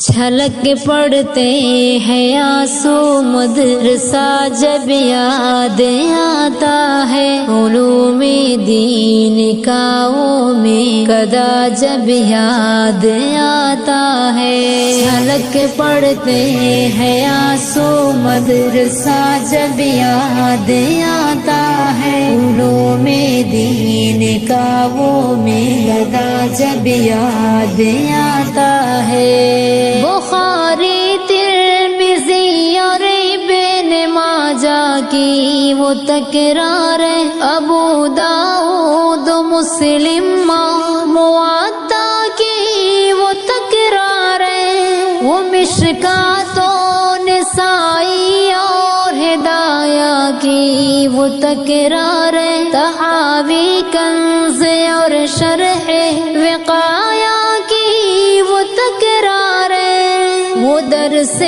چھلک پڑتے ہیں آنسو مدرسہ جب یاد آتا ہے، علوم دین کا وہ میں قدا جب یاد آتا ہے۔ چھلک پڑتے ہیں آنسو مدرسہ جب یاد آتا ہے، علوم دین کا وہ میں قدا جب یاد آتا ہے۔ بخاری ترمذی اور ابن ماجہ کی وہ تکرار ہے، ابو داؤد مسلم موطا کی وہ تکرار ہے، وہ مشکوٰۃ و نسائی اور ہدایہ کی وہ تکرار ہے، طحاوی کنز اور شرح وقایہ کی وہ تکرار ہے، وہ درس